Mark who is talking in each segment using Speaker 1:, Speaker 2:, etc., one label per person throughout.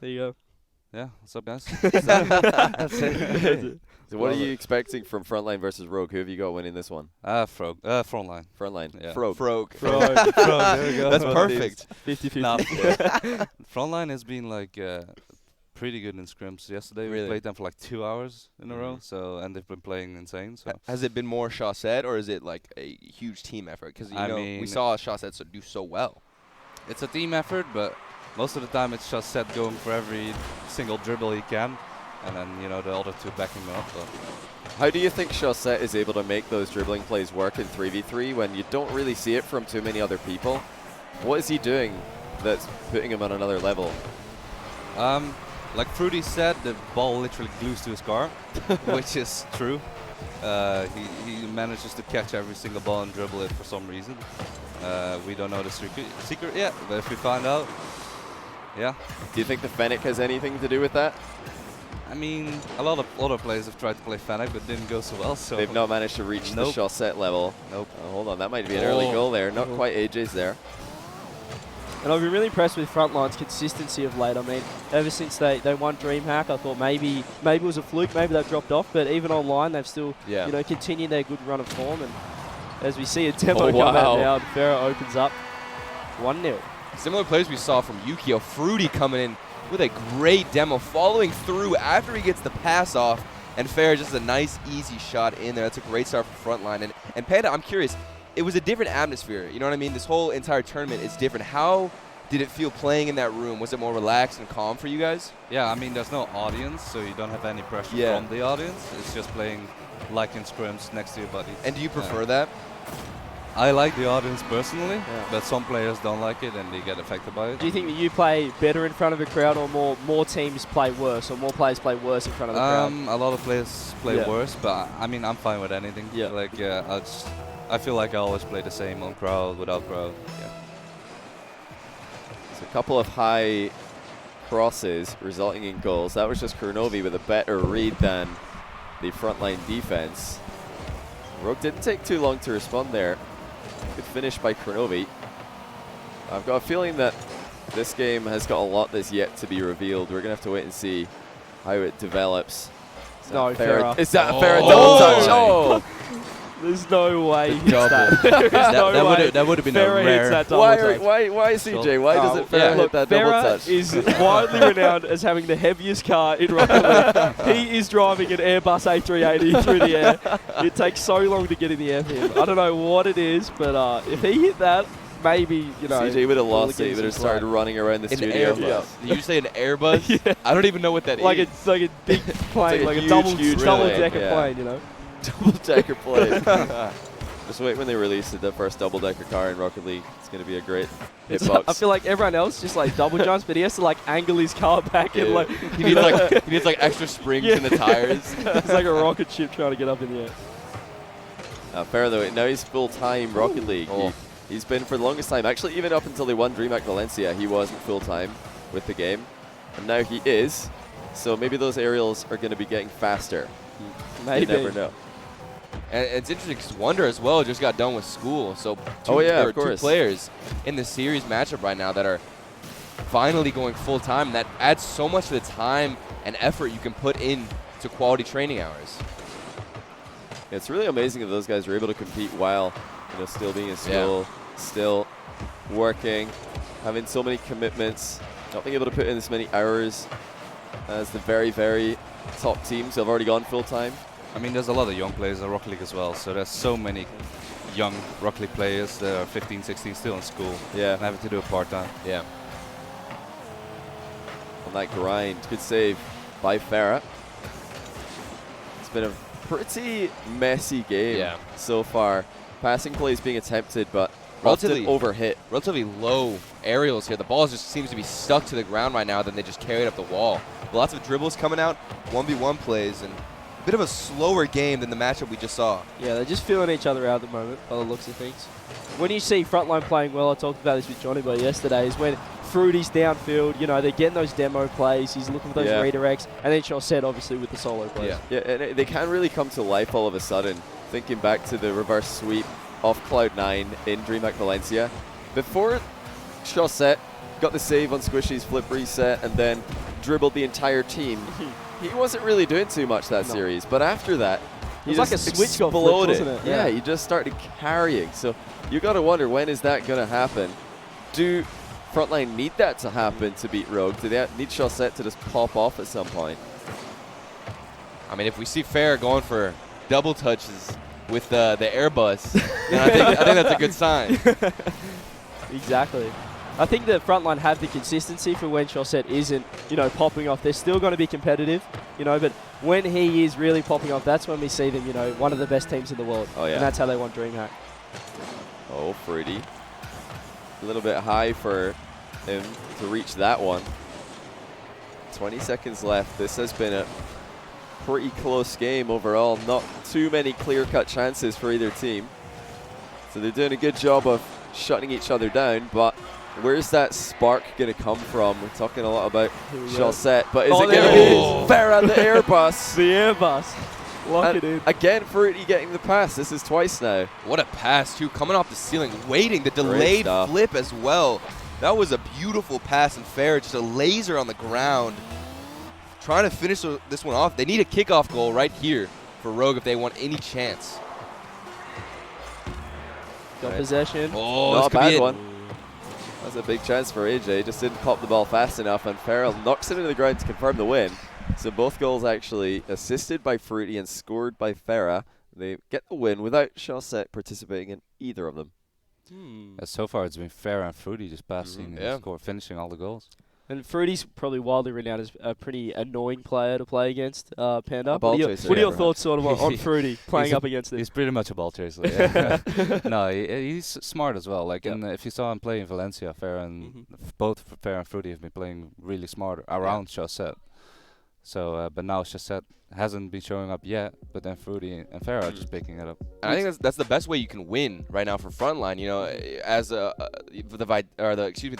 Speaker 1: There you go.
Speaker 2: Yeah, what's up, guys?
Speaker 3: That's it. So what are you expecting from Frontline versus Rogue? Who have you got winning this one?
Speaker 2: Frontline.
Speaker 3: Frontline.
Speaker 2: Yeah.
Speaker 3: Frog.
Speaker 1: Frog.
Speaker 2: There we go.
Speaker 1: That's
Speaker 2: perfect.
Speaker 1: 50-50.
Speaker 2: Nah, Frontline has been like pretty good in scrims. Yesterday we
Speaker 4: Really?
Speaker 2: played them for like 2 hours in a row. So and they've been playing insane. So
Speaker 4: Has it been more Chaussette, or is it like a huge team effort? Because
Speaker 2: I
Speaker 4: we
Speaker 2: mean-
Speaker 4: saw Chaussette do so well.
Speaker 2: it's a team effort, but most of the time it's just Seth going for every single dribble he can, and then the other two backing him up. But
Speaker 3: How do you think Chaussette is able to make those dribbling plays work in 3v3 when you don't really see it from too many other people? What is he doing that's putting him on another level?
Speaker 2: like Fruity said, the ball literally glues to his car, which is true. He manages to catch every single ball and dribble it for some reason. We don't know the secret yet, but if we find out, yeah.
Speaker 3: Do you think the Fennec has anything to do with that?
Speaker 2: I mean, a lot of other players have tried to play Fennec, but didn't go so well. So
Speaker 3: They've not managed to reach
Speaker 2: Nope.
Speaker 3: the Chaussette level.
Speaker 2: Nope.
Speaker 3: Hold on, that might be an early goal there. Not
Speaker 1: Oh.
Speaker 3: quite AJ's there.
Speaker 1: And I've been really impressed with Frontline's consistency of late. I mean, ever since they won DreamHack, I thought maybe it was a fluke, maybe they've dropped off. But even online, they've still continued their good run of form. And as we see a demo come out now, and Farah opens up 1-0.
Speaker 4: Similar plays we saw from Yukio. Fruity coming in with a great demo, following through after he gets the pass off. And Farah just a nice, easy shot in there. That's a great start for Frontline. And Panda, I'm curious, it was a different atmosphere. You know what I mean? This whole entire tournament is different. How did it feel playing in that room? Was it more relaxed and calm for you guys?
Speaker 2: yeah, I mean, there's no audience, so you don't have any pressure from the audience. It's just playing like in scrims next to your buddies.
Speaker 4: And do you prefer that?
Speaker 2: I like the audience personally,
Speaker 1: Yeah.
Speaker 2: but some players don't like it and they get affected by it.
Speaker 1: Do you think that you play better in front of a crowd, or more teams play worse, or more players play worse in front of the crowd?
Speaker 2: A lot of players play
Speaker 1: Yeah.
Speaker 2: worse, but I mean, I'm fine with anything.
Speaker 1: Yeah.
Speaker 2: Like, I feel like I always play the same on crowd, without crowd. Yeah.
Speaker 3: It's a couple of high crosses resulting in goals. That was just Kurnovi with a better read than the Frontline defense. Rogue didn't take too long to respond there. Good finish by Kurnovi. I've got a feeling that this game has got a lot that's yet to be revealed. We're going to have to wait and see how it develops.
Speaker 1: No, Farah.
Speaker 3: Is that a Farah double touch?
Speaker 1: Oh! There's no way he hits that. There's no way
Speaker 2: that would have been
Speaker 1: Farah
Speaker 2: a rare.
Speaker 1: hits that double touch.
Speaker 3: Why CJ? Why doesn't Farah hit that double
Speaker 1: Farah
Speaker 3: touch?
Speaker 1: is widely renowned as having the heaviest car in Rocket League. He is driving an Airbus A380 through the air. It takes so long to get in the air for him. I don't know what it is, but if he hit that, maybe,
Speaker 3: CJ would have lost it. He would have
Speaker 1: some
Speaker 3: started running around the
Speaker 4: An
Speaker 3: studio.
Speaker 4: Airbus. Did you say an Airbus?
Speaker 1: Yeah.
Speaker 4: I don't even know what that is.
Speaker 1: It's like a big plane,
Speaker 3: like a
Speaker 1: like a
Speaker 3: huge plane,
Speaker 1: double-decker
Speaker 3: yeah.
Speaker 1: plane, you know.
Speaker 3: Double-decker plane. Just wait when they release the first double-decker car in Rocket League. It's going to be a great hitbox.
Speaker 1: I feel like everyone else just like double jumps, but he has to like angle his car back and like
Speaker 4: he needs like extra springs in the tires.
Speaker 1: it's like a rocket ship trying to get up in the air.
Speaker 3: Fair though, now he's full-time Rocket League. He's been for the longest time. Actually, even up until they won DreamHack Valencia, he wasn't full-time with the game. And now he is. So maybe those aerials are going to be getting faster.
Speaker 1: Maybe.
Speaker 3: You never know.
Speaker 4: And it's interesting because Wonder as well just got done with school. So
Speaker 3: of
Speaker 4: two
Speaker 3: course.
Speaker 4: players in the series matchup right now that are finally going full-time. And that adds so much to the time and effort you can put in to quality training hours.
Speaker 3: It's really amazing that those guys are able to compete while still being in school, still working, having so many commitments, not being able to put in as many hours as the very, very top teams who have already gone full-time.
Speaker 2: I mean, there's a lot of young players in Rocket League as well, so there's so many young Rocket League players that are 15, 16, still in school, and having to do it part-time.
Speaker 4: Yeah.
Speaker 3: On that grind, good save by Farah. It's been a pretty messy game so far. Passing plays being attempted, but relatively overhit.
Speaker 4: Relatively low aerials here. The ball just seems to be stuck to the ground right now, then they just carry it up the wall. Lots of dribbles coming out, 1v1 plays, and a bit of a slower game than the matchup we just saw.
Speaker 1: Yeah, they're just feeling each other out at the moment by the looks of things. When you see Frontline playing well, I talked about this with Johnny Boy yesterday, is when Fruity's downfield, they're getting those demo plays, he's looking for those redirects, and then Chaussette obviously with the solo plays.
Speaker 3: Yeah, and they can really come to life all of a sudden. Thinking back to the reverse sweep off Cloud9 in DreamHack Valencia. Before Chaussette got the save on Squishy's flip reset, and then dribbled the entire team. He wasn't really doing too much that series, but after that, he
Speaker 1: was like
Speaker 3: just
Speaker 1: a switch got
Speaker 3: exploded.
Speaker 1: flipped, wasn't it?
Speaker 3: Yeah, he just started carrying. So you got to wonder, when is that going to happen? Do Frontline need that to happen to beat Rogue? Do they need Chaussette to just pop off at some point?
Speaker 4: I mean, if we see Fair going for double touches with the Airbus, then I think that's a good sign.
Speaker 1: Exactly. I think that Frontline have the consistency for when Chaussette isn't, popping off. They're still going to be competitive, but when he is really popping off, that's when we see them, one of the best teams in the world.
Speaker 3: Oh, yeah.
Speaker 1: And that's how they won DreamHack.
Speaker 3: Oh, Fruity. A little bit high for him to reach that one. 20 seconds left. This has been a pretty close game overall. Not too many clear-cut chances for either team. So they're doing a good job of shutting each other down, but where's that spark going to come from? We're talking a lot about Chaussette, but is it going to be Farah, the Airbus?
Speaker 1: The Airbus. Lock it in.
Speaker 3: Again, Fruity getting the pass. This is twice now.
Speaker 4: What a pass, too. Coming off the ceiling, waiting. The delayed flip as well. That was a beautiful pass, and Fair just a laser on the ground. Trying to finish this one off. They need a kickoff goal right here for Rogue if they want any chance.
Speaker 1: Got possession.
Speaker 4: Oh,
Speaker 3: not a bad
Speaker 4: it.
Speaker 3: one. That's a big chance for AJ. Just didn't pop the ball fast enough, and Farrell knocks it into the ground to confirm the win. So both goals actually assisted by Fruity and scored by Farah. They get the win without Chaussette participating in either of them.
Speaker 2: So far, it's been Fair and Fruity just passing and finishing all the goals.
Speaker 1: And Fruity's probably wildly renowned as a pretty annoying player to play against, Panda.
Speaker 3: What
Speaker 1: are your thoughts sort of on Fruity playing up against him?
Speaker 2: He's pretty much a ball chaser. Yeah. No, he's smart as well. Like if you saw him play in Valencia, both Fair and Fruity have been playing really smart around Chaussette. So, but now Chaussette hasn't been showing up yet, but then Fruity and Fair are just picking it up.
Speaker 4: I think that's the best way you can win right now for Frontline. As the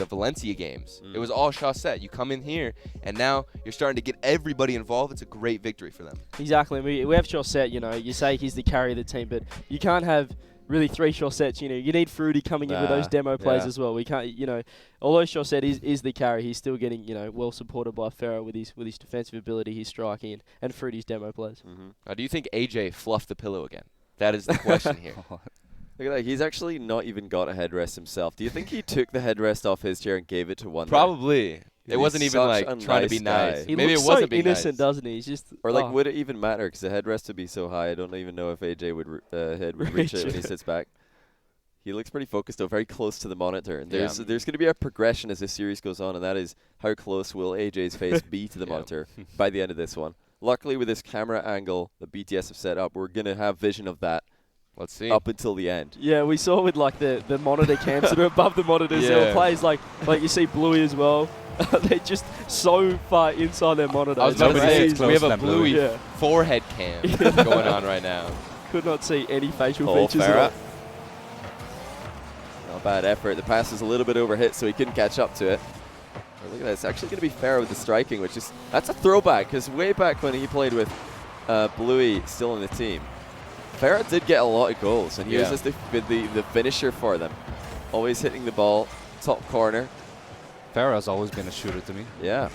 Speaker 4: Valencia games, it was all Chaussette. You come in here, and now you're starting to get everybody involved. It's a great victory for them.
Speaker 1: Exactly. We have Chaussette. You say he's the carry of the team, but you can't have really 3 Chaussettes. You need Fruity coming in with those demo plays as well. We can't. Although Chaussette is the carry, he's still getting well supported by Farah with his defensive ability, his striking, and Fruity's demo plays.
Speaker 4: Do you think AJ fluffed the pillow again? That is the question here.
Speaker 3: Look at that. He's actually not even got a headrest himself. Do you think he took the headrest off his chair and gave it to one?
Speaker 4: Probably. It wasn't even like trying to be nice.
Speaker 1: He
Speaker 4: Maybe
Speaker 1: looks
Speaker 4: it wasn't
Speaker 1: so innocent, doesn't he? He's just
Speaker 3: would it even matter? Because the headrest would be so high. I don't even know if AJ would reach it when he sits back. He looks pretty focused, though, very close to the monitor. And there's going to be a progression as this series goes on, and that is how close will AJ's face be to the monitor by the end of this one. Luckily, with this camera angle that BTS have set up, we're going to have vision of that.
Speaker 4: Let's see.
Speaker 3: Up until the end.
Speaker 1: Yeah, we saw with the monitor cams that are above the monitors. There were plays like you see Bluey as well. They're just so far inside their monitor.
Speaker 4: I was about to say, we have a Bluey forehead cam going on right now.
Speaker 1: Could not see any facial features at all.
Speaker 3: Not a bad effort. The pass was a little bit overhit, so he couldn't catch up to it. But look at that. It's actually going to be Farah with the striking, that's a throwback, because way back when he played with Bluey still on the team, Farah did get a lot of goals, and he was just the finisher for them. Always hitting the ball, top corner.
Speaker 2: Farah's always been a shooter to me.
Speaker 3: Yeah.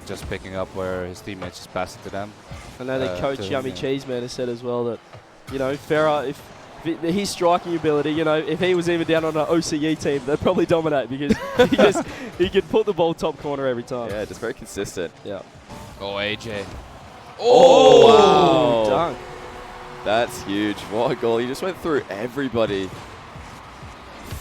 Speaker 2: Just picking up where his teammates just pass it to them.
Speaker 1: I know that coach Yummy Cheeseman has said as well that, Farah, if his striking ability, if he was even down on an OCE team, they'd probably dominate because he could put the ball top corner every time.
Speaker 3: Yeah, just very consistent.
Speaker 1: Yeah.
Speaker 4: Oh, AJ.
Speaker 3: Oh, wow.
Speaker 1: Dunk.
Speaker 3: That's huge. What a goal. He just went through everybody.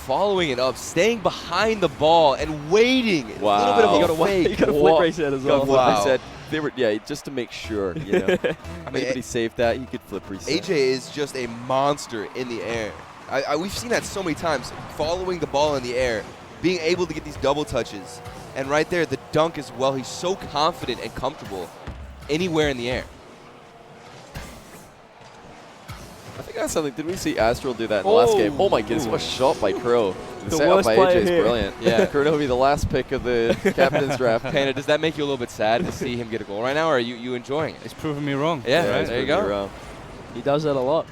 Speaker 4: Following it up, staying behind the ball and waiting.
Speaker 3: Wow.
Speaker 4: A little bit of a fake.
Speaker 1: He got a flip reset as well.
Speaker 3: Wow. Reset. They were, just to make sure, I mean, anybody saved that, he could flip reset.
Speaker 4: AJ is just a monster in the air. We've seen that so many times, following the ball in the air, being able to get these double touches. And right there, the dunk as well. He's so confident and comfortable anywhere in the air.
Speaker 3: I think that's something. Did we see Astral do that in the last game? Oh my goodness, what a shot by Crow.
Speaker 1: The
Speaker 3: set up by AJ is
Speaker 1: here.
Speaker 3: brilliant. Yeah, Kurnovi, the last pick of the captain's draft.
Speaker 4: Panda, does that make you a little bit sad to see him get a goal right now, or are you enjoying it?
Speaker 2: It's proving me wrong.
Speaker 4: Yeah,
Speaker 3: right,
Speaker 4: there you go.
Speaker 1: He does that a lot.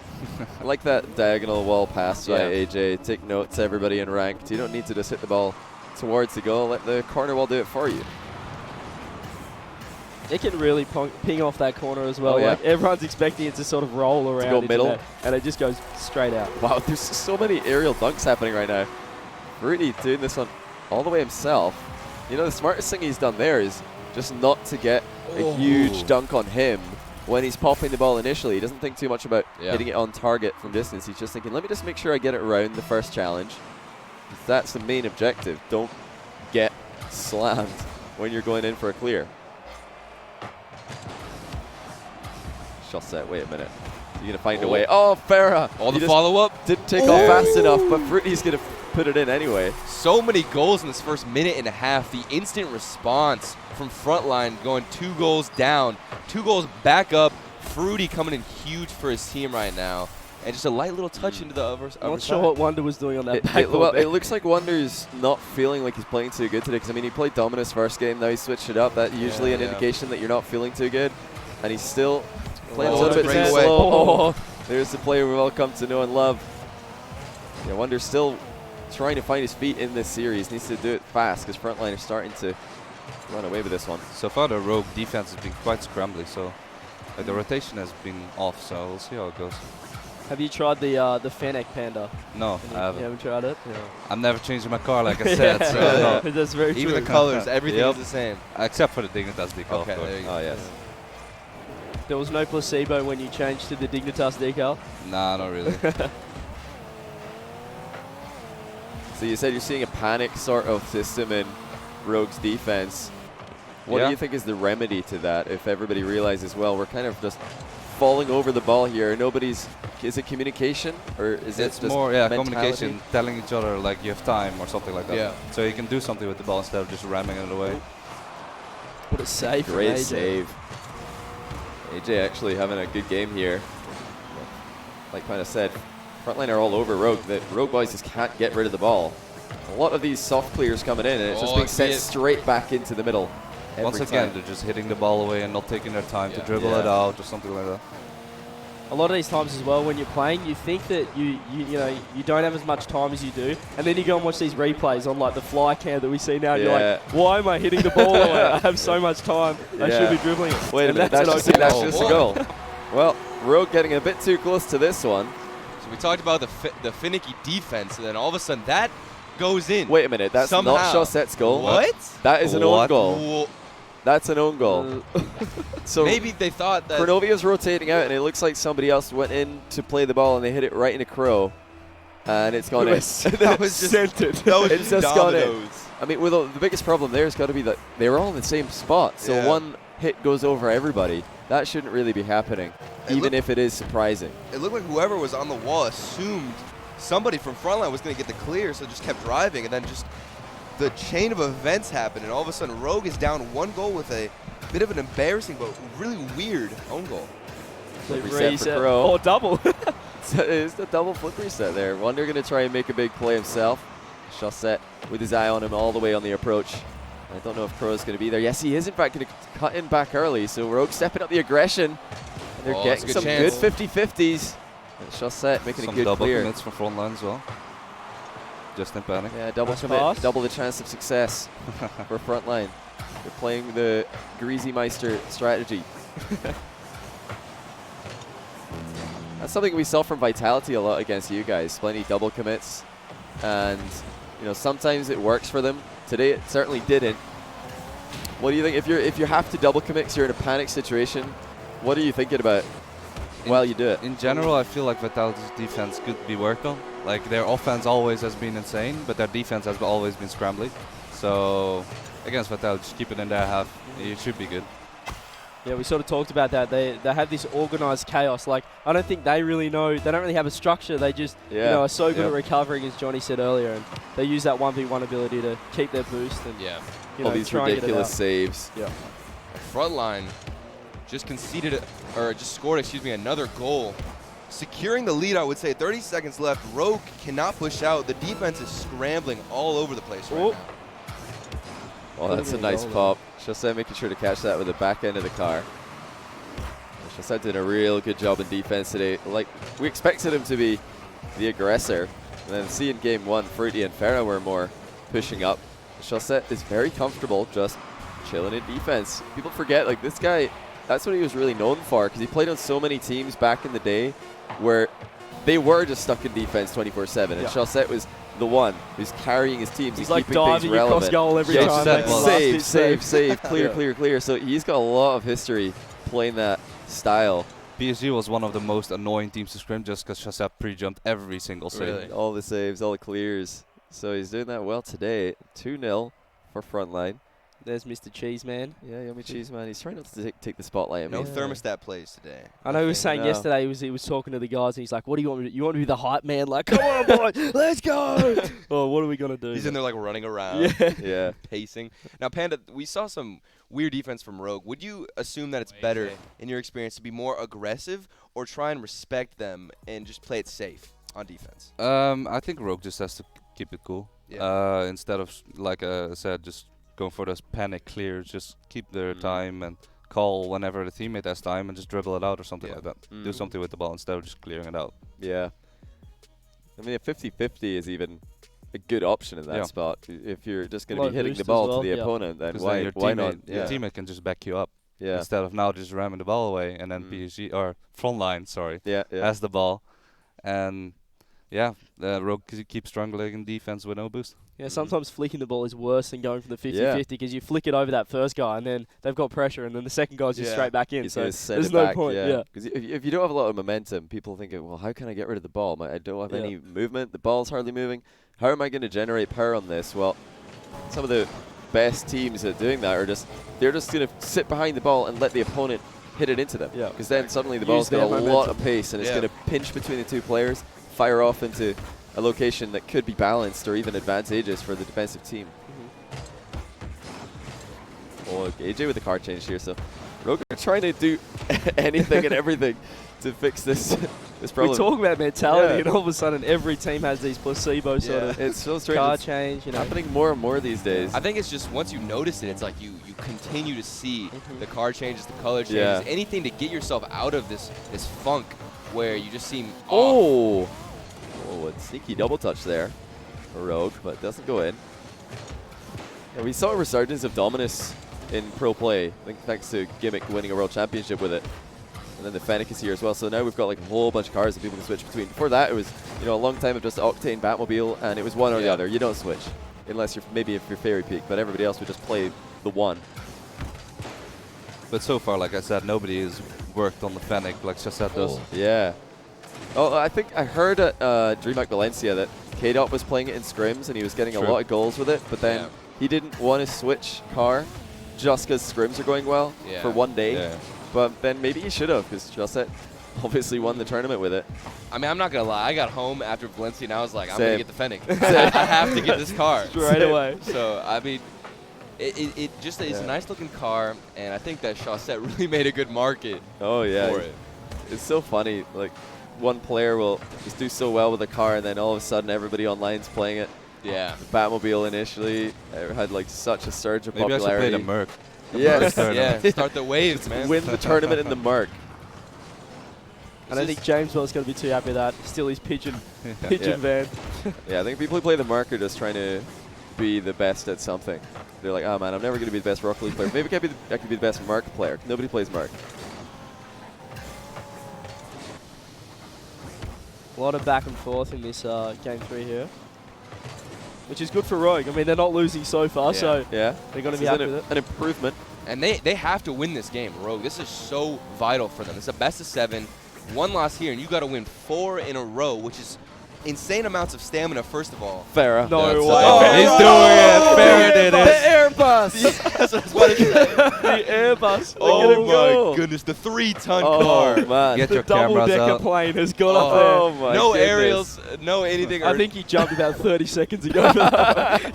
Speaker 3: I like that diagonal wall pass by AJ. Take notes, everybody in ranked. You don't need to just hit the ball towards the goal. Let the corner wall do it for you.
Speaker 1: It can really ping off that corner as well.
Speaker 3: Oh, yeah.
Speaker 1: Like everyone's expecting it to sort of roll around
Speaker 3: go
Speaker 1: into
Speaker 3: middle.
Speaker 1: that, and it just goes straight out.
Speaker 3: Wow, there's so many aerial dunks happening right now. Fruity doing this one all the way himself. You know, the smartest thing he's done there is just not to get a huge dunk on him when he's popping the ball initially. He doesn't think too much about hitting it on target from distance. He's just thinking, let me just make sure I get it around the first challenge. That's the main objective. Don't get slammed when you're going in for a clear. Shot set, wait a minute. You're going to find a way. Oh, Farah!
Speaker 4: All the follow-up.
Speaker 3: Didn't take off fast enough, but Fruity's going to put it in anyway.
Speaker 4: So many goals in this first minute and a half. The instant response from Frontline going 2 goals down, 2 goals back up. Fruity coming in huge for his team right now. And just a light little touch into the other
Speaker 1: I'm not sure what Wonder was doing on that back
Speaker 3: it looks like Wonder's not feeling like he's playing too good today, because, I mean, he played Dominus first game, now he switched it up. That's usually an indication that you're not feeling too good. And he's still playing a little bit too slow. There's the player we've all come to know and love. Yeah, Wonder's still trying to find his feet in this series. Needs to do it fast, because Frontline are starting to run away with this one.
Speaker 2: So far, the Rogue defense has been quite scrambly, so the rotation has been off, so we'll see how it goes.
Speaker 1: Have you tried the Fennec Panda?
Speaker 2: No, I haven't.
Speaker 1: You haven't tried it? Yeah.
Speaker 2: I'm never changing my car, like I said. So no.
Speaker 1: That's very true.
Speaker 4: Even the colors, everything is the same.
Speaker 2: Except for the Dignitas decal,
Speaker 4: Okay,
Speaker 2: of course.
Speaker 4: there you go.
Speaker 3: Oh, yes.
Speaker 1: There was no placebo when you changed to the Dignitas decal?
Speaker 2: Nah, not really.
Speaker 3: So you said you're seeing a panic sort of system in Rogue's defense. What do you think is the remedy to that if everybody realizes, well, we're kind of just falling over the ball here? Is it communication, or is it
Speaker 2: it's
Speaker 3: just
Speaker 2: more
Speaker 3: mentality?
Speaker 2: communication, telling each other like you have time or something like that.
Speaker 4: Yeah.
Speaker 2: So you can do something with the ball instead of just ramming it away.
Speaker 1: What a save from
Speaker 3: Great
Speaker 1: AJ.
Speaker 3: save. AJ actually having a good game here. Like kind of said, Frontline are all over Rogue. The Rogue boys just can't get rid of the ball. A lot of these soft clears coming in, and it's just being sent straight back into the middle.
Speaker 2: Once again, they're just hitting the ball away and not taking their time to dribble it out or something like that.
Speaker 1: A lot of these times as well, when you're playing, you think that you don't have as much time as you do, and then you go and watch these replays on like the fly cam that we see now, and you're like, why am I hitting the ball away? I have so much time. I should be dribbling it.
Speaker 3: Wait a minute, that's just a goal. Well, Rogue getting a bit too close to this one.
Speaker 4: So we talked about the finicky defense, and then all of a sudden that goes in.
Speaker 3: Wait a minute, that's
Speaker 4: somehow.
Speaker 3: not Chaussette's goal.
Speaker 4: What?
Speaker 3: That is an own goal. That's an own goal. So
Speaker 4: maybe they thought that
Speaker 3: Cronovia's rotating out, and it looks like somebody else went in to play the ball, and they hit it right in a crow, and it's gone in.
Speaker 4: That was just scented. That was
Speaker 3: it's
Speaker 4: just
Speaker 3: gone in.
Speaker 4: dominoes.
Speaker 3: I mean, the biggest problem there has got to be that they were all in the same spot, so one hit goes over everybody. That shouldn't really be happening, even if it is surprising.
Speaker 4: It looked like whoever was on the wall assumed somebody from Frontline was going to get the clear, so just kept driving, and then just the chain of events happened, and all of a sudden Rogue is down 1 goal with a bit of an embarrassing but really weird own goal.
Speaker 3: Flip reset for Crow.
Speaker 1: Oh, double.
Speaker 3: It's the double flip reset there. Wonder going to try and make a big play himself. Chausset with his eye on him all the way on the approach. I don't know if Crow's going to be there. Yes, he is in fact going to cut in back early, so Rogue stepping up the aggression. And they're getting some good 50-50s. Chausset making a good
Speaker 2: double
Speaker 3: clear.
Speaker 2: commits from Frontline as well. Just in panic.
Speaker 3: Yeah, double commit, double the chance of success for Frontline. They're playing the Greasy Meister strategy. That's something we saw from Vitality a lot against you guys. Plenty double commits, and sometimes it works for them. Today it certainly didn't. What do you think if you have to double commit 'cause you're in a panic situation? What are you thinking about while you do it?
Speaker 2: In general, I feel like Vitality's defense could be worked on. Like their offense always has been insane, but their defense has always been scrambly. So against Vitality, just keep it in their half. It should be good.
Speaker 1: Yeah, we sort of talked about that. They have this organized chaos. Like, I don't think they really know. They don't really have a structure. They just are so good at recovering, as Johnny said earlier. And they use that 1v1 ability to keep their boost. And,
Speaker 3: all these ridiculous saves.
Speaker 1: Yeah.
Speaker 4: Frontline just scored another goal. Securing the lead, I would say. 30 seconds left. Rogue cannot push out. The defense is scrambling all over the place right now.
Speaker 3: Oh, that's a nice pop. Chausset making sure to catch that with the back end of the car. Chausset did a real good job in defense today. Like, we expected him to be the aggressor. And then see in game 1, Fruity and Farah were more pushing up. Chaussette is very comfortable just chilling in defense. People forget, like, this guy, that's what he was really known for, because he played on so many teams back in the day where they were just stuck in defense 24/7, and Chaussette was the one who's carrying his teams.
Speaker 1: He's
Speaker 3: and
Speaker 1: like
Speaker 3: keeping things
Speaker 1: diving
Speaker 3: relevant.
Speaker 1: across goal every time.
Speaker 3: Save, clear. So he's got a lot of history playing that style.
Speaker 2: PSG was one of the most annoying teams to scrim just because Chaussette pre-jumped every single save.
Speaker 4: Really?
Speaker 3: All the saves, all the clears. So he's doing that well today. 2-0 for Frontline.
Speaker 1: There's Mr. Cheeseman.
Speaker 3: Yeah, Yummy Cheese Man. He's trying not to take the spotlight.
Speaker 4: No thermostat plays today.
Speaker 1: I know he was saying yesterday, he was talking to the guys, and he's like, what do you want me to do? You want to be the hype man? Like, come on, boy, let's go. Oh, what are we going to do?
Speaker 4: He's in there like running around,
Speaker 3: yeah,
Speaker 4: pacing. Now, Panda, we saw some weird defense from Rogue. Would you assume that it's better, in your experience, to be more aggressive or try and respect them and just play it safe on defense?
Speaker 2: I think Rogue just has to keep it cool.
Speaker 4: Yeah.
Speaker 2: Instead of, like I said, just going for those panic clears, just keep their time and call whenever the teammate has time and just dribble it out or something like that. Do something with the ball instead of just clearing it out.
Speaker 3: Yeah. I mean, a 50-50 is even a good option in that spot. If you're just going to be hitting the ball to the opponent, then why not?
Speaker 2: Your teammate can just back you up.
Speaker 3: Yeah.
Speaker 2: Instead of now just ramming the ball away, and then PSG or Frontline, has the ball, and Rogue keeps struggling in defense with no boost.
Speaker 1: Yeah, sometimes flicking the ball is worse than going for the 50-50 because you flick it over that first guy and then they've got pressure and then the second guy's just straight back in. So there's no point.
Speaker 3: Because if you don't have a lot of momentum, people think, well, how can I get rid of the ball? I don't have any movement. The ball's hardly moving. How am I going to generate power on this? Well, some of the best teams at doing that are they're just going to sit behind the ball and let the opponent hit it into them. Because then suddenly the ball's got a lot of pace and it's going to pinch between the two players, fire off into a location that could be balanced or even advantageous for the defensive team. Oh, AJ with the card change here. So Rogue are trying to do anything and everything to fix this problem.
Speaker 1: We talk about mentality and all of a sudden every team has these placebo sort of
Speaker 3: it's so strange.
Speaker 1: card change.
Speaker 3: Happening more and more these days.
Speaker 4: I think it's just once you notice it, it's like you continue to see the card changes, the color changes, anything to get yourself out of this funk where you just seem off.
Speaker 3: Oh, a sneaky double touch there for Rogue, but doesn't go in. Yeah, we saw a resurgence of dominance in pro play, I think thanks to Gimmick winning a world championship with it. And then the Fennec is here as well, so now we've got like a whole bunch of cars that people can switch between. Before that, it was a long time of just Octane Batmobile, and it was one or the other. You don't switch, unless if you're Fairy Peak, but everybody else would just play the one.
Speaker 2: But so far, like I said, nobody has worked on the Fennec like Chaussette does.
Speaker 3: Yeah. Oh, I think I heard at DreamHack Valencia that K-Dot was playing it in scrims and he was getting a lot of goals with it, but then he didn't want to switch car just because scrims are going well for one day. Yeah. But then maybe he should have, because Chaussette obviously won the tournament with it.
Speaker 4: I mean, I'm not going to lie. I got home after Valencia and I was like, I'm going to get the Fennec. I have to get this car.
Speaker 1: Straight away.
Speaker 4: So, I mean, it just is a nice looking car, and I think that Chaussette really made a good market for it.
Speaker 3: It's so funny. Like, one player will just do so well with a car, and then all of a sudden everybody online's playing it.
Speaker 4: Yeah.
Speaker 3: The Batmobile initially had like such a surge of popularity.
Speaker 2: Maybe I should play the Merc.
Speaker 3: Yes.
Speaker 4: Start the waves, man.
Speaker 3: Win the tournament in the Merc.
Speaker 1: I don't think James Well's going to be too happy with that. Still his pigeon van.
Speaker 3: Yeah, I think people who play the Merc are just trying to be the best at something. They're like, oh man, I'm never going to be the best Rocket League player. Maybe I can be the best Merc player. Nobody plays Merc.
Speaker 1: A lot of back and forth in this game 3 here, which is good for Rogue. I mean, they're not losing so far, so they're going to be happy with it.
Speaker 3: An improvement.
Speaker 4: And they have to win this game, Rogue. This is so vital for them. It's a best of 7, 1 loss here, and you got to win 4 in a row, which is insane amounts of stamina, first of all.
Speaker 3: Farah.
Speaker 1: No way.
Speaker 2: He's doing it. Farah did it.
Speaker 3: The Airbus.
Speaker 4: That's what it's
Speaker 1: The Airbus.
Speaker 4: Oh my goodness, the 3-ton car.
Speaker 3: Man.
Speaker 2: Get
Speaker 1: The
Speaker 2: your cameras
Speaker 1: double-decker
Speaker 2: out.
Speaker 1: plane has got up there.
Speaker 3: Oh my
Speaker 4: No
Speaker 3: goodness.
Speaker 4: aerials, no anything.
Speaker 1: I think he jumped about 30 seconds ago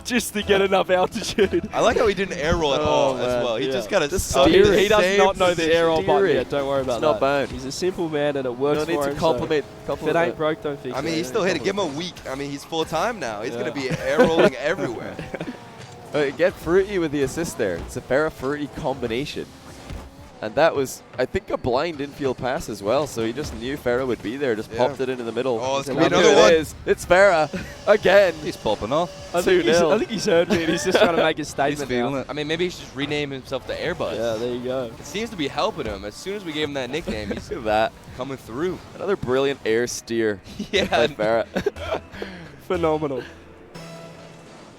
Speaker 1: just to get enough altitude.
Speaker 4: I like how he didn't air roll at all as well. He just got to
Speaker 3: steer it.
Speaker 1: He does not know the air roll button yet. Don't worry about that.
Speaker 3: It's not bad.
Speaker 1: He's a simple man and it works for him.
Speaker 3: No need to compliment.
Speaker 1: If it ain't broke, don't fix it.
Speaker 4: I mean, he still hit it. Give him a week. I mean, he's full time now. He's going to be air rolling everywhere.
Speaker 3: Get Fruity with the assist there. It's a Farah Fruity combination. And that was, I think, a blind infield pass as well. So he just knew Farah would be there, just popped it into the middle.
Speaker 4: Oh, it's
Speaker 3: And
Speaker 4: going to be
Speaker 3: look
Speaker 4: another
Speaker 3: who
Speaker 4: one.
Speaker 3: it is. It's Farah again.
Speaker 2: He's popping off.
Speaker 1: I think
Speaker 3: 2-0.
Speaker 1: I think he's heard me and he's just trying to make a
Speaker 2: He's
Speaker 1: statement
Speaker 2: feeling
Speaker 1: now.
Speaker 2: it.
Speaker 4: I mean, maybe he should just rename himself to Airbus.
Speaker 1: Yeah, there you go.
Speaker 4: It seems to be helping him. As soon as we gave him that nickname, he's
Speaker 3: Look at that.
Speaker 4: coming through.
Speaker 3: Another brilliant air steer
Speaker 4: Yeah.
Speaker 3: by Farah.
Speaker 1: Phenomenal.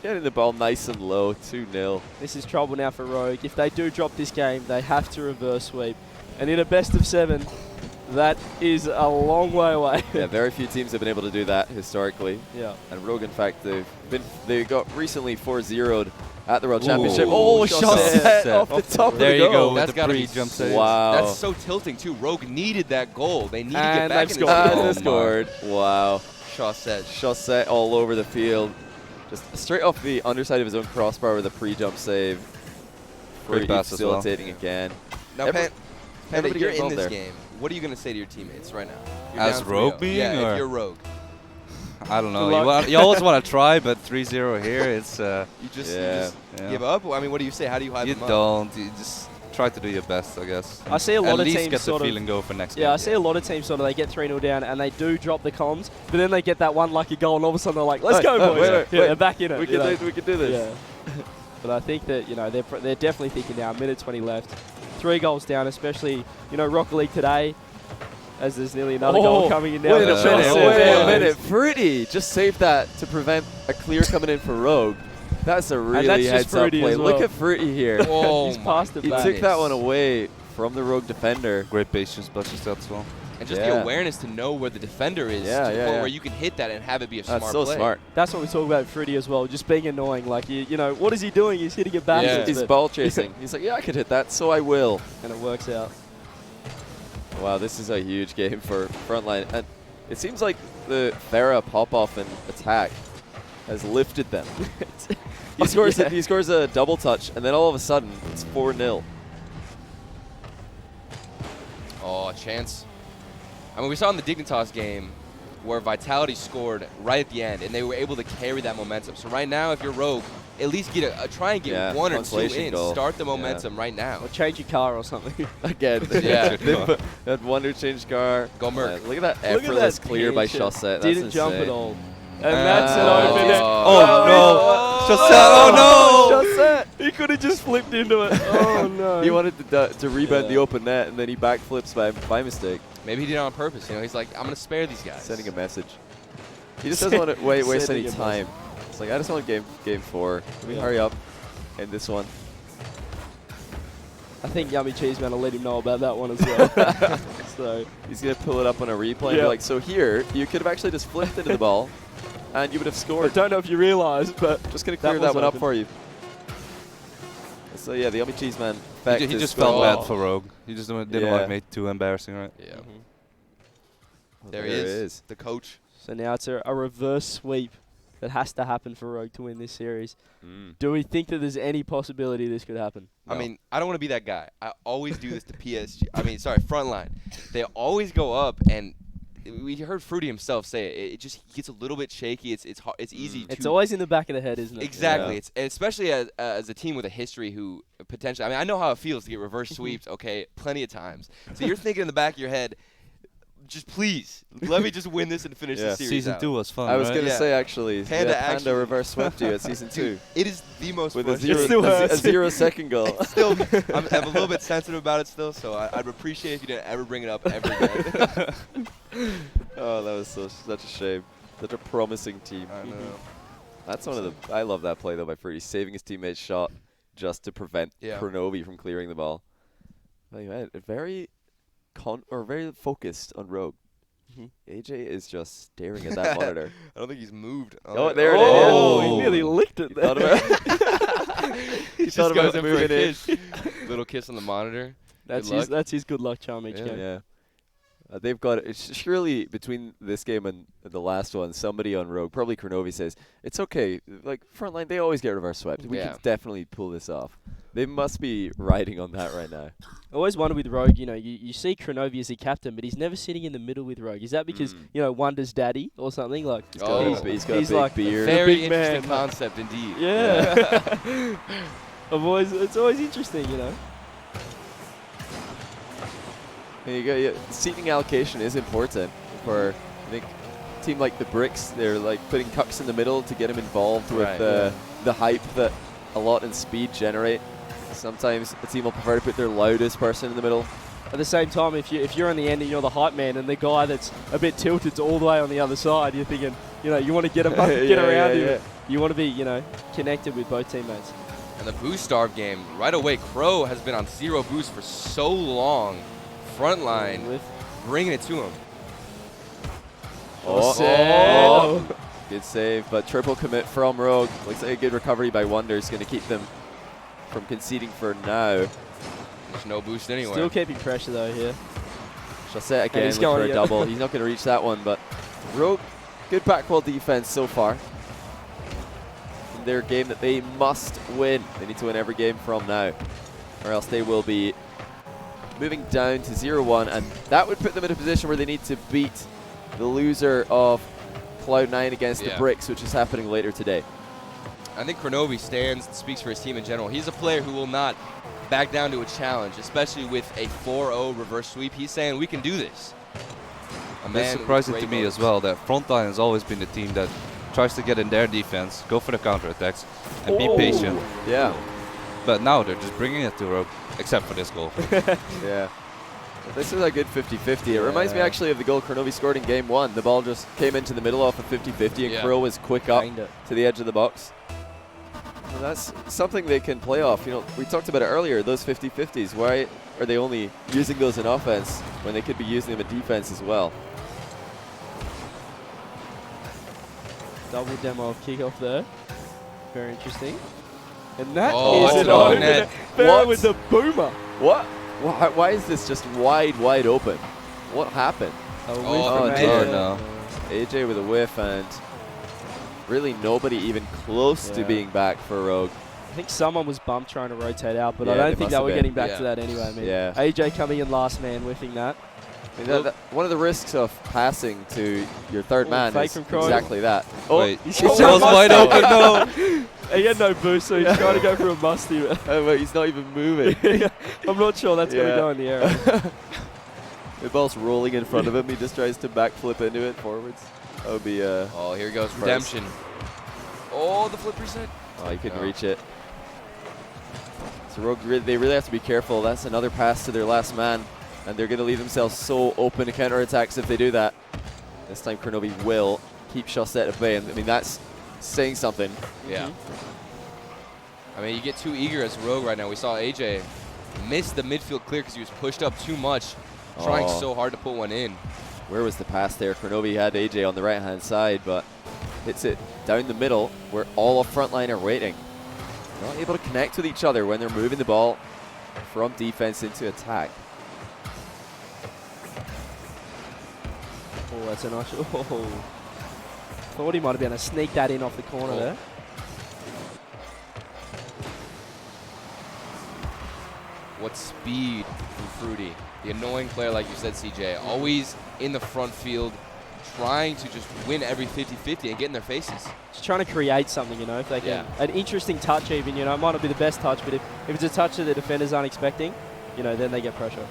Speaker 3: Getting the ball nice and low, 2-0.
Speaker 1: This is trouble now for Rogue. If they do drop this game, they have to reverse sweep. And in a best of 7, that is a long way away.
Speaker 3: Yeah, very few teams have been able to do that historically.
Speaker 1: Yeah.
Speaker 3: And Rogue, in fact, they got recently 4-0'd at the World
Speaker 2: Ooh.
Speaker 3: Championship.
Speaker 2: Oh,
Speaker 3: shot
Speaker 2: set.
Speaker 3: set off the top
Speaker 2: There
Speaker 3: of
Speaker 2: you
Speaker 3: the
Speaker 2: go.
Speaker 3: goal.
Speaker 2: With
Speaker 4: That's
Speaker 2: the
Speaker 4: gotta be
Speaker 2: pre-jump
Speaker 4: so-
Speaker 2: save.
Speaker 3: Wow.
Speaker 4: That's so tilting, too. Rogue needed that goal. They need to get
Speaker 1: And
Speaker 4: back
Speaker 1: they've
Speaker 4: in
Speaker 1: scored.
Speaker 4: this
Speaker 3: And
Speaker 4: game.
Speaker 3: they scored. Wow.
Speaker 4: Shaw said.
Speaker 3: Shot set all over the field. Just straight off the underside of his own crossbar with a pre-jump save.
Speaker 2: Great pass as well.
Speaker 3: Facilitating again.
Speaker 4: Now,
Speaker 3: Every-
Speaker 4: Panda,
Speaker 3: everybody
Speaker 4: you're
Speaker 3: getting
Speaker 4: in this
Speaker 3: involved there.
Speaker 4: game. What are you going to say to your teammates right now? You're
Speaker 2: As
Speaker 4: down 3-0.
Speaker 2: Rogue being,
Speaker 4: Yeah,
Speaker 2: or-
Speaker 4: if you're Rogue.
Speaker 2: I don't know.
Speaker 1: Good luck.
Speaker 2: You always want to try, but 3-0 here, it's
Speaker 4: You just
Speaker 3: Yeah.
Speaker 4: give up? I mean, what do you say? How do you hype
Speaker 2: you
Speaker 4: them up?
Speaker 2: don't. You just try to do your best, I guess.
Speaker 1: I see a lot
Speaker 2: At
Speaker 1: of
Speaker 2: least
Speaker 1: teams
Speaker 2: get the
Speaker 1: sort of-
Speaker 2: feeling go for next game.
Speaker 1: Yeah, I see a lot of teams sort of, they get 3-0 down and they do drop the comms, but then they get that one lucky goal and all of a sudden they're like, let's go, boys.
Speaker 3: wait,
Speaker 1: Yeah,
Speaker 3: wait.
Speaker 1: they're back in it.
Speaker 3: We
Speaker 1: you know.
Speaker 3: can do this.
Speaker 1: Yeah. But I think that, they're definitely thinking now, minute 20 left. 3 goals down, especially, Rocket League today, as there's nearly another goal coming in now.
Speaker 3: Wait a
Speaker 2: Yeah.
Speaker 3: minute,
Speaker 2: Oh,
Speaker 3: wait a
Speaker 2: boys.
Speaker 3: minute. Fruity just saved that to prevent a clear coming in for Rogue. That's a really
Speaker 1: that's just
Speaker 3: heads-up
Speaker 1: Fruity
Speaker 3: play.
Speaker 1: as
Speaker 3: Look
Speaker 1: well.
Speaker 3: at Fruity here.
Speaker 4: Oh,
Speaker 1: He's
Speaker 4: my
Speaker 1: passed it
Speaker 3: He
Speaker 1: back.
Speaker 3: took that one away from the Rogue defender.
Speaker 2: Great patience, but just that as well.
Speaker 4: And just
Speaker 3: Yeah.
Speaker 4: the awareness to know where the defender is
Speaker 3: Yeah,
Speaker 4: to the
Speaker 3: yeah,
Speaker 4: point
Speaker 3: yeah.
Speaker 4: where you can hit that and have it be a
Speaker 3: That's
Speaker 4: smart
Speaker 3: so
Speaker 4: play.
Speaker 3: smart.
Speaker 1: That's what we talk about Fruity as well, just being annoying. Like, what is he doing? He's hitting it backwards.
Speaker 3: He's
Speaker 1: but-
Speaker 3: ball chasing. He's like, yeah, I could hit that, so I will.
Speaker 1: and it works out.
Speaker 3: Wow, this is a huge game for Frontline. And it seems like the Farah pop-off and attack has lifted them. He scores a double touch, and then all of a sudden, it's 4-0.
Speaker 4: Oh, a chance. I mean, we saw in the Dignitas game where Vitality scored right at the end, and they were able to carry that momentum. So right now, if you're Rogue, at least get try and get
Speaker 3: Yeah,
Speaker 4: 1 or 2
Speaker 3: consolation
Speaker 4: in.
Speaker 3: goal.
Speaker 4: Start the momentum right now.
Speaker 1: Or change your car or something.
Speaker 3: Again.
Speaker 4: Yeah.
Speaker 3: They put that wonder change car.
Speaker 4: Go Merc.
Speaker 3: Look at that
Speaker 1: Look at
Speaker 3: effortless
Speaker 1: that
Speaker 3: clear by
Speaker 1: pitch.
Speaker 3: Chaussette. That's
Speaker 1: Didn't jump
Speaker 3: insane.
Speaker 1: at all. And that's an open net.
Speaker 2: Oh, no. Chaussette, oh, no.
Speaker 1: Chaussette. He could have just flipped into it. Oh, no.
Speaker 3: He wanted to rebound
Speaker 1: Yeah.
Speaker 3: the open net, and then he backflips by mistake,
Speaker 4: Maybe he did it on purpose. He's like, I'm going to spare these guys.
Speaker 3: sending a message. He just doesn't want to waste
Speaker 1: Sending
Speaker 3: any
Speaker 1: a
Speaker 3: time. It's like, I just want game 4. Can we hurry up? End this one.
Speaker 1: I think Yummy Cheeseman will let him know about that one as well. So
Speaker 3: He's going to pull it up on a replay and
Speaker 1: Yeah.
Speaker 3: be like, so here, you could have actually just flipped into the ball, and you would have
Speaker 1: I
Speaker 3: scored.
Speaker 1: don't know if you realise, but
Speaker 3: Just going to
Speaker 1: that
Speaker 3: clear
Speaker 1: was
Speaker 3: that one up
Speaker 1: open.
Speaker 3: for you. So yeah, the Yummy Cheese Man.
Speaker 2: He just felt bad for Rogue. He just didn't
Speaker 3: Yeah.
Speaker 2: want to make it too embarrassing, right?
Speaker 4: Yeah.
Speaker 3: Oh,
Speaker 4: There he is. The coach.
Speaker 1: So now it's a reverse sweep that has to happen for Rogue to win this series.
Speaker 3: Mm.
Speaker 1: Do we think that there's any possibility this could happen?
Speaker 4: I mean, I don't want to be that guy. I always do this to PSG. Frontline. They always go up, and we heard Fruity himself say it. It just gets a little bit shaky. It's easy.
Speaker 1: It's
Speaker 4: to
Speaker 1: always in the back of the head, isn't it?
Speaker 4: Exactly.
Speaker 3: Yeah.
Speaker 4: It's especially as a team with a history who potentially. I mean, I know how it feels to get reverse sweeps. Okay, plenty of times. So you're thinking in the back of your head, just please let me just win this and finish
Speaker 3: Yeah.
Speaker 4: the series.
Speaker 2: Season
Speaker 4: out.
Speaker 2: 2 was fun,
Speaker 3: I was
Speaker 2: right?
Speaker 3: going to
Speaker 4: Yeah.
Speaker 3: say, actually,
Speaker 4: Panda
Speaker 3: Panda
Speaker 4: actually-
Speaker 3: reverse swept you at Season 2.
Speaker 4: It is the most
Speaker 3: With a
Speaker 4: frustrating.
Speaker 1: still hurts.
Speaker 3: 0-second goal.
Speaker 4: Still, I'm a little bit sensitive about it still, so I'd appreciate if you didn't ever bring it up ever again.
Speaker 3: Oh, that was such a shame. Such a promising team.
Speaker 4: I know.
Speaker 3: That's one of the. I love that play though by Fruity, saving his teammate's shot just to prevent
Speaker 4: Yeah.
Speaker 3: Kronovi from clearing the ball. Like, very very focused on Rogue.
Speaker 1: Mhm.
Speaker 3: AJ is just staring at that monitor.
Speaker 4: I don't think he's moved.
Speaker 3: Oh, there it is.
Speaker 1: Oh,
Speaker 2: Oh.
Speaker 1: he nearly licked it
Speaker 3: Thought
Speaker 1: there.
Speaker 3: about
Speaker 4: He
Speaker 3: thought
Speaker 4: just
Speaker 3: about
Speaker 4: goes in for a
Speaker 3: moving in.
Speaker 4: kiss. Little kiss on the monitor.
Speaker 1: That's
Speaker 4: Good luck.
Speaker 1: that's his good luck charm each
Speaker 4: Yeah.
Speaker 1: game.
Speaker 3: Yeah. They've got it's surely between this game and the last one, somebody on Rogue, probably Kronovi, says it's okay. Like Frontline, they always get reverse swept. We
Speaker 4: Yeah.
Speaker 3: can definitely pull this off. They must be riding on that right now.
Speaker 1: I always wonder with Rogue, you see Kronovi as a captain, but he's never sitting in the middle with Rogue. Is that because, Wonder's daddy or something? Like,
Speaker 3: He's got,
Speaker 4: Oh.
Speaker 3: he's got
Speaker 1: he's
Speaker 3: a big
Speaker 1: like
Speaker 3: beard.
Speaker 4: Very
Speaker 1: big
Speaker 4: interesting
Speaker 1: man.
Speaker 4: concept indeed.
Speaker 1: yeah. It's always interesting,
Speaker 3: Seating allocation is important for, I think, a team like the Bricks. They're like putting Cucks in the middle to get him involved with the hype that a lot and speed generate. Sometimes a team will prefer to put their loudest person in the middle.
Speaker 1: At the same time, if you're on the end and you're the hype man, and the guy that's a bit tilted's all the way on the other side, you're thinking, you want to get him up, get around him. Yeah. You want to be, connected with both teammates.
Speaker 4: And the boost starve game, right away, Crow has been on 0 boost for so long. Frontline bringing it to him.
Speaker 3: Good save, but triple commit from Rogue. Looks like a good recovery by Wonder is going to keep them from conceding for now.
Speaker 4: There's no boost anywhere.
Speaker 1: Still keeping pressure though here.
Speaker 3: Chassette again for a double. He's not going to reach that one, but Rogue, good back wall defense so far. In their game that they must win. They need to win every game from now, or else they will be moving down to 0-1, and that would put them in a position where they need to beat the loser of Cloud9 against the Bricks, which is happening later today.
Speaker 4: I think Kronovi speaks for his team in general. He's a player who will not back down to a challenge, especially with a 4-0 reverse sweep. He's saying, we can do this.
Speaker 2: It's surprising to me as well that Frontline has always been the team that tries to get in their defense, go for the counterattacks, and be patient.
Speaker 3: Yeah.
Speaker 2: But now they're just bringing it to Rogue, except for this goal.
Speaker 3: Yeah. This is a good 50-50. It reminds me actually of the goal Kronovi scored in Game 1. The ball just came into the middle off a 50-50, and Crow was quick up to the edge of the box. Well, that's something they can play off. We talked about it earlier, those 50-50s. Why are they only using those in offense when they could be using them in defense as well?
Speaker 1: Double demo of kickoff there. Very interesting. And that is an open net. Farah with the boomer.
Speaker 3: What? Why is this just wide open? What happened?
Speaker 2: No.
Speaker 3: AJ with a whiff, and really nobody even close to being back for Rogue.
Speaker 1: I think someone was bumped trying to rotate out, but I don't think they were getting back to that anyway. I mean, AJ coming in last man, whiffing that.
Speaker 3: I mean, one of the risks of passing to your third man is
Speaker 1: from
Speaker 3: exactly that.
Speaker 2: Wait, he was wide open, no.
Speaker 1: He had no boost, so he's trying to go for a musty.
Speaker 3: But he's not even moving.
Speaker 1: I'm not sure that's going to go in the air.
Speaker 3: The ball's rolling in front of him. He just tries to backflip into it forwards. That would be
Speaker 4: here goes redemption. Oh, the flip reset.
Speaker 3: Oh, he couldn't reach it. So Rogue, they really have to be careful. That's another pass to their last man, and they're going to leave themselves so open to counterattacks if they do that. This time Kronovi will keep Chassette at bay, and I mean, that's saying something.
Speaker 4: Yeah. I mean, you get too eager as Rogue right now. We saw AJ miss the midfield clear because he was pushed up too much, trying so hard to put one in.
Speaker 3: Where was the pass there? Kronovi had AJ on the right-hand side, but hits it down the middle where all of Frontline are waiting. Not able to connect with each other when they're moving the ball from defense into attack.
Speaker 1: Oh, that's a nice. Thought he might have been able to sneak that in off the corner there.
Speaker 4: What speed from Fruity. The annoying player, like you said, CJ. Always in the front field, trying to just win every 50-50 and get in their faces.
Speaker 1: Just trying to create something, if they can. An interesting touch even, it might not be the best touch, but if it's a touch that the defenders aren't expecting, then they get pressure.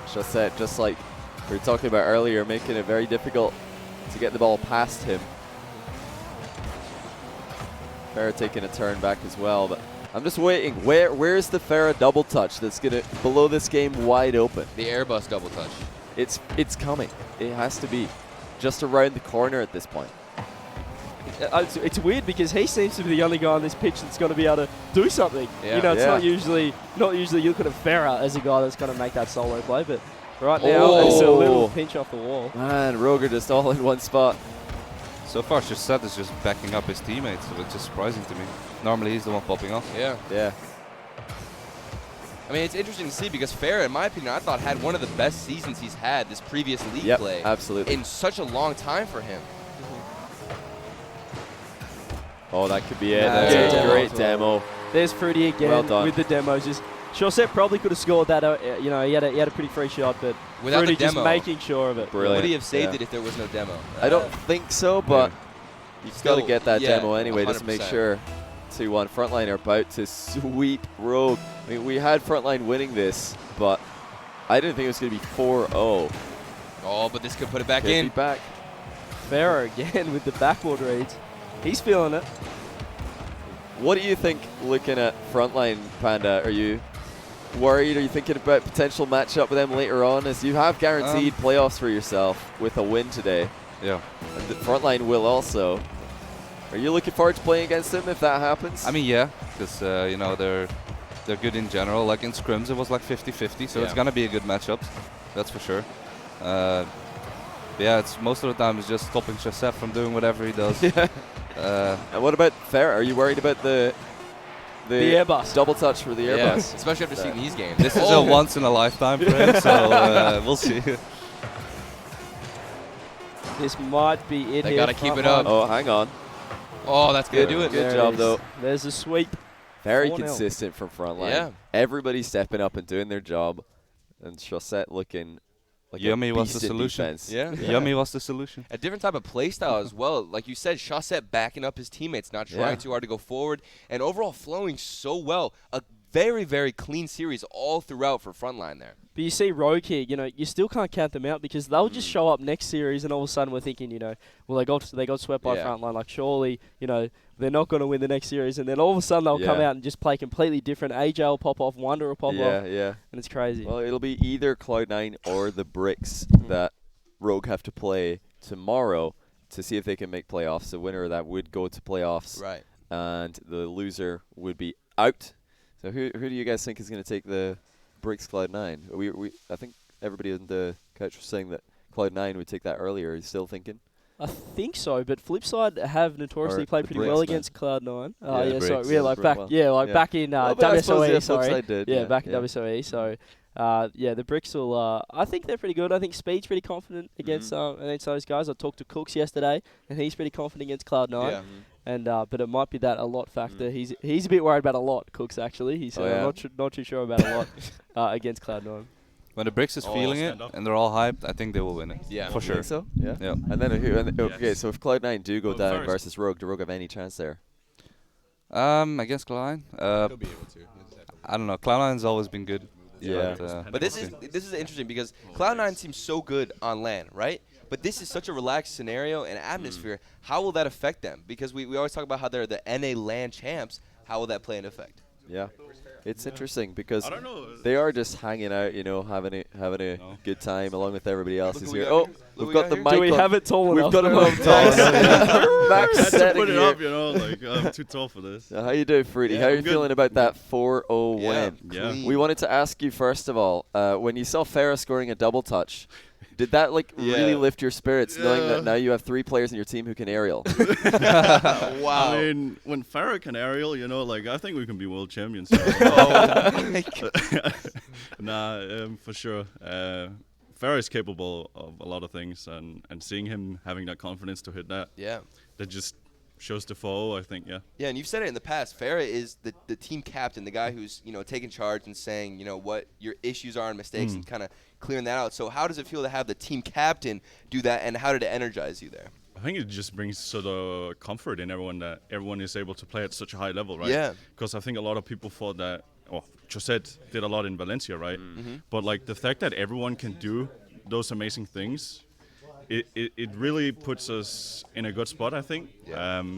Speaker 3: Chassette, just like we were talking about earlier, making it very difficult to get the ball past him. Farah taking a turn back as well, but I'm just waiting. Where's the Farah double touch that's going to blow this game wide open?
Speaker 4: The Airbus double touch.
Speaker 3: It's coming. It has to be just around the corner at this point.
Speaker 1: It's weird because he seems to be the only guy on this pitch that's going to be able to do something. It's not usually you look at Farah as a guy that's going to make that solo play, but right now it's a little pinch off the wall.
Speaker 3: Man, Roger just all in one spot.
Speaker 2: So far, Chassette is just backing up his teammates, so it's just surprising to me. Normally, he's the one popping off.
Speaker 3: Yeah.
Speaker 4: I mean, it's interesting to see because Farah, in my opinion, I thought had one of the best seasons he's had this previous league play.
Speaker 3: Absolutely.
Speaker 4: In such a long time for him.
Speaker 3: Oh, that could be it. That's a great demo.
Speaker 1: There's Fruity again with the demos. Just Chassette probably could have scored that. He had a pretty free shot, but
Speaker 4: without
Speaker 1: Fruity
Speaker 4: the demo,
Speaker 1: just making sure of it.
Speaker 3: Brilliant.
Speaker 4: Would he have saved it if there was no demo?
Speaker 3: I don't think so, but you've got to get that demo anyway 100%. Just to make sure. 2-1. Frontline are about to sweep Rogue. I mean, we had Frontline winning this, but I didn't think it was going to be 4-0.
Speaker 4: Oh, but this could put it back
Speaker 3: Could
Speaker 4: in.
Speaker 3: be back.
Speaker 1: Farah again with the backboard reads. He's feeling it.
Speaker 3: What do you think looking at Frontline, Panda? Are you worried? Are you thinking about potential matchup with them later on, as you have guaranteed playoffs for yourself with a win today?
Speaker 2: Yeah.
Speaker 3: And the Frontline will also. Are you looking forward to playing against them if that happens?
Speaker 2: I mean, yeah, because you know they're good in general. Like in scrims, it was like 50-50, so it's gonna be a good matchup. That's for sure. Yeah, it's most of the time it's just stopping Joseph from doing whatever he does.
Speaker 3: And what about Farah? Are you worried about the
Speaker 1: airbus
Speaker 3: double touch for the airbus?
Speaker 4: Especially after seeing these games.
Speaker 2: This is a once in a lifetime for him, so we'll see.
Speaker 1: This might be it.
Speaker 4: They
Speaker 1: here,
Speaker 4: gotta keep it
Speaker 1: Frontline.
Speaker 4: up.
Speaker 3: Oh, hang on.
Speaker 4: Oh, that's good.
Speaker 3: Do it.
Speaker 1: There
Speaker 3: Good job,
Speaker 1: is.
Speaker 3: though.
Speaker 1: There's a sweep.
Speaker 3: Very
Speaker 1: 4-0.
Speaker 3: consistent from Frontline.
Speaker 4: Yeah.
Speaker 3: Everybody stepping up and doing their job. And Chaussette looking like
Speaker 2: Yummy
Speaker 3: a
Speaker 2: was the
Speaker 3: beast in
Speaker 2: solution.
Speaker 3: defense.
Speaker 4: Yeah.
Speaker 2: Yummy was the solution.
Speaker 4: A different type of play style as well. Like you said, Chaussette backing up his teammates, not trying too hard to go forward, and overall flowing so well. A very, very clean series all throughout for Frontline there.
Speaker 1: But you see Rogue here, you know, you still can't count them out because they'll just show up next series and all of a sudden we're thinking, you know, well, they got swept by Frontline. Like, surely, you know, they're not going to win the next series. And then all of a sudden they'll come out and just play completely different. AJ will pop off, Wonder will pop off.
Speaker 3: Yeah.
Speaker 1: And it's crazy.
Speaker 3: Well, it'll be either Cloud9 or the Bricks that Rogue have to play tomorrow to see if they can make playoffs. The winner of that would go to playoffs.
Speaker 4: Right.
Speaker 3: And the loser would be out. So who do you guys think is going to take the Bricks Cloud9? I think everybody in the couch was saying that Cloud9 would take that earlier. Are you still thinking?
Speaker 1: I think so, but Flipside have notoriously
Speaker 3: Or
Speaker 1: played
Speaker 3: the
Speaker 1: pretty
Speaker 3: Bricks,
Speaker 1: well
Speaker 3: man.
Speaker 1: against Cloud9.
Speaker 3: Yeah, the
Speaker 1: Yeah,
Speaker 2: Bricks.
Speaker 1: sorry. Yeah, like back,
Speaker 3: Well,
Speaker 1: back in
Speaker 3: Well, but I suppose,
Speaker 1: WSOE. Sorry.
Speaker 3: Flipside did.
Speaker 1: Yeah, back in WSOE. So, the Bricks will. I think they're pretty good. I think Speed's pretty confident against those guys. I talked to Cooks yesterday, and he's pretty confident against Cloud9.
Speaker 4: Yeah.
Speaker 1: And but it might be that a lot factor. He's a bit worried about a lot. Cooks actually. He's not too sure about a lot against Cloud9.
Speaker 2: When the Bricks is feeling it and they're all hyped, I think they will win it.
Speaker 4: Yeah.
Speaker 2: For sure.
Speaker 3: Think so? Yeah.
Speaker 2: Yeah.
Speaker 3: And then okay, so if Cloud9 do go down versus Rogue, do Rogue have any chance there?
Speaker 2: Against Cloud9,
Speaker 5: He'll be able to.
Speaker 2: I don't know. Cloud9's always been good.
Speaker 3: Yeah.
Speaker 4: But this is interesting because Cloud9 seems so good on LAN, right? But this is such a relaxed scenario and atmosphere. How will that affect them? Because we always talk about how they're the NA LAN champs. How will that play an effect?
Speaker 3: Yeah. It's interesting because
Speaker 5: I don't know.
Speaker 3: they are just hanging out, you know, having a good time along with everybody else
Speaker 4: Look
Speaker 3: is
Speaker 4: who we
Speaker 3: here.
Speaker 4: got
Speaker 3: Oh,
Speaker 4: here.
Speaker 3: we've
Speaker 4: Look
Speaker 3: got
Speaker 4: who
Speaker 3: the
Speaker 4: we
Speaker 3: mic.
Speaker 1: Do we
Speaker 3: on.
Speaker 1: have it tall enough?
Speaker 3: We've got him on top. Max
Speaker 5: I had to
Speaker 3: setting
Speaker 5: put it
Speaker 3: here.
Speaker 5: up, you know, like I'm too tall for this.
Speaker 3: How you doing, Fruity?
Speaker 5: Yeah,
Speaker 3: How are you
Speaker 5: I'm good.
Speaker 3: feeling about that 4-0 win?
Speaker 5: Yeah.
Speaker 3: We wanted to ask you first of all, when you saw Farah scoring a double touch, did that really lift your spirits, knowing that now you have 3 players in your team who can aerial?
Speaker 4: Wow.
Speaker 5: I mean, when Farah can aerial, you know, like I think we can be world champions. For sure. Farah is capable of a lot of things, and seeing him having that confidence to hit that, that just shows the foe, I think,
Speaker 4: Yeah, and you've said it in the past. Farah is the team captain, the guy who's, you know, taking charge and saying, you know, what your issues are and mistakes and kind of clearing that out. So how does it feel to have the team captain do that, and how did it energize you there?
Speaker 5: I think it just brings sort of comfort in everyone that everyone is able to play at such a high level, right?
Speaker 4: Yeah.
Speaker 5: Because I think a lot of people thought that, Josette did a lot in Valencia, right? But like the fact that everyone can do those amazing things, it really puts us in a good spot, I think.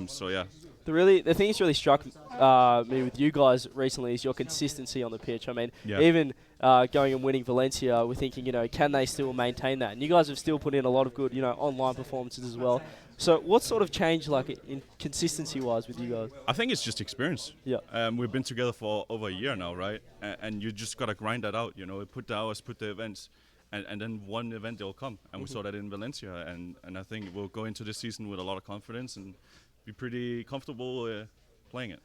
Speaker 5: So yeah.
Speaker 1: The thing that's really struck me with you guys recently is your consistency on the pitch. I mean, even going and winning Valencia, we're thinking, you know, can they still maintain that? And you guys have still put in a lot of good, you know, online performances as well. So what sort of changed, like, in consistency-wise with you guys?
Speaker 5: I think it's just experience.
Speaker 1: Yeah.
Speaker 5: We've been together for over a year now, right? And you just got to grind that out, you know, put the hours, put the events. And then one event they'll come. And we saw that in Valencia. And I think we'll go into this season with a lot of confidence and be pretty comfortable playing it.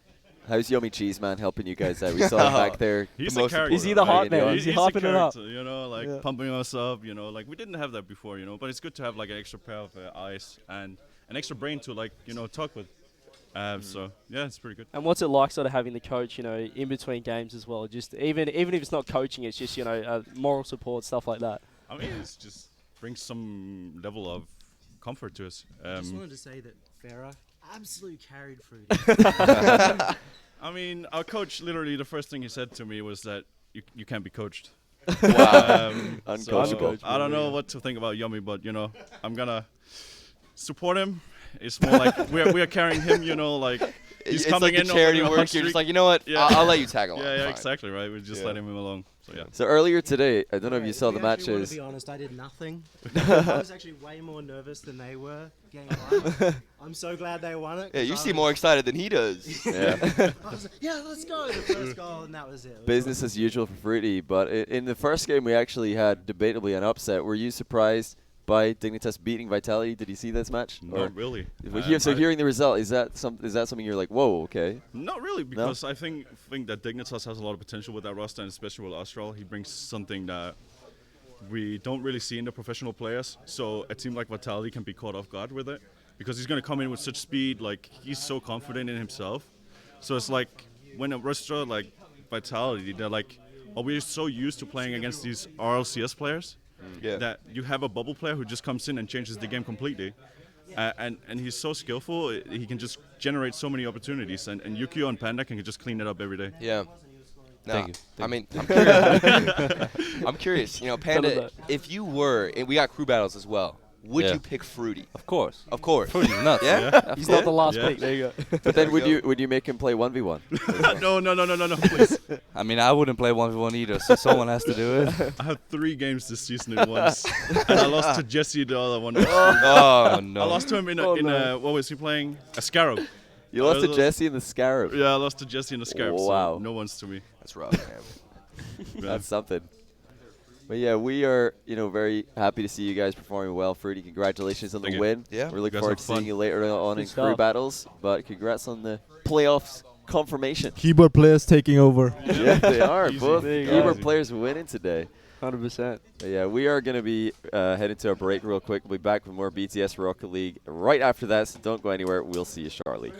Speaker 3: How's Yummy Cheese Man helping you guys out? We saw him back there.
Speaker 5: He's a character.
Speaker 1: Is he the hype man? Is he
Speaker 5: He's a
Speaker 1: hyping it up?
Speaker 5: character, you know, like pumping us up, you know, like we didn't have that before, you know, but it's good to have like an extra pair of eyes and an extra brain to, like, you know, talk with. So yeah, it's pretty good.
Speaker 1: And what's it like sort of having the coach, you know, in between games as well? Just even if it's not coaching, it's just, you know, moral support, stuff like that.
Speaker 5: I mean, it's just brings some level of comfort to us.
Speaker 6: I just wanted to say that Farah absolute carried Fruity.
Speaker 5: I mean, our coach, literally, the first thing he said to me was that you can't be coached.
Speaker 3: Wow.
Speaker 5: So I don't know what to think about Yummy, but, you know, I'm going to support him. It's more like we are carrying him, you know, like he's
Speaker 4: it's
Speaker 5: coming
Speaker 4: like
Speaker 5: in
Speaker 4: the charity
Speaker 5: on a
Speaker 4: work.
Speaker 5: hot
Speaker 4: You're just
Speaker 5: streak.
Speaker 4: like, you know what?
Speaker 5: Yeah.
Speaker 4: I'll let you tag along.
Speaker 5: Yeah,
Speaker 4: Fine.
Speaker 5: exactly, right. We're just letting him along. So, yeah.
Speaker 3: So earlier today, I don't know if you saw the matches.
Speaker 6: To be honest, I did nothing. I was actually way more nervous than they were. Game 1. I'm so glad they won it.
Speaker 4: Yeah, you seem more excited than he does.
Speaker 3: Yeah.
Speaker 6: I was like, yeah, let's go. The first goal, and that was it.
Speaker 3: Business as usual for Fruity, but in the first game we actually had debatably an upset. Were you surprised by Dignitas beating Vitality? Did you see this match?
Speaker 5: Not really.
Speaker 3: So hearing the result, is that something you're like, whoa, okay?
Speaker 5: Not really, because I think that Dignitas has a lot of potential with that roster, and especially with Austral. He brings something that we don't really see in the professional players. So a team like Vitality can be caught off guard with it, because he's going to come in with such speed. Like, he's so confident in himself. So it's like when a roster like Vitality, they're like, are we so used to playing against these RLCS players that you have a bubble player who just comes in and changes the game completely. And he's so skillful, he can just generate so many opportunities. And Yukio and Panda can just clean it up every day.
Speaker 4: Yeah. No,
Speaker 1: Thank you.
Speaker 4: I mean, I'm curious. I'm curious. You know, Panda, if you were, and we got crew battles as well, would you pick Fruity?
Speaker 1: Of course.
Speaker 4: Of course.
Speaker 1: Fruity's nuts.
Speaker 4: Yeah?
Speaker 1: He's not the last
Speaker 5: Yeah.
Speaker 1: pick. There you go.
Speaker 3: But then would you make him play 1v1?
Speaker 5: No, please.
Speaker 2: I mean, I wouldn't play 1v1 either, so someone has to do it.
Speaker 5: I had 3 games this season in once, and I lost to Jesse the other one.
Speaker 4: Oh, no.
Speaker 5: I lost to him in a what was he playing? A Scarab.
Speaker 3: You lost to Jesse in the Scarab.
Speaker 5: Yeah, I lost to Jesse in the Scarab.
Speaker 3: Wow.
Speaker 5: So no one's to me.
Speaker 4: That's rough, man.
Speaker 3: That's something. But yeah, we are, very happy to see you guys performing well. Fruity, congratulations on
Speaker 5: Thank
Speaker 3: the
Speaker 5: you.
Speaker 3: win.
Speaker 4: Yeah.
Speaker 3: We're looking
Speaker 5: You guys
Speaker 3: forward to
Speaker 5: have
Speaker 3: seeing
Speaker 5: fun.
Speaker 3: you later on in
Speaker 1: Good
Speaker 3: crew
Speaker 1: stuff.
Speaker 3: battles. But congrats on the playoffs confirmation.
Speaker 7: Keyboard players taking over.
Speaker 3: Yeah, they are.
Speaker 5: Easy.
Speaker 3: Both
Speaker 1: There you go.
Speaker 3: keyboard players winning today.
Speaker 1: 100%.
Speaker 3: But yeah, we are going to be heading to a break real quick. We'll be back with more BTS Rocket League right after that, so don't go anywhere. We'll see you shortly.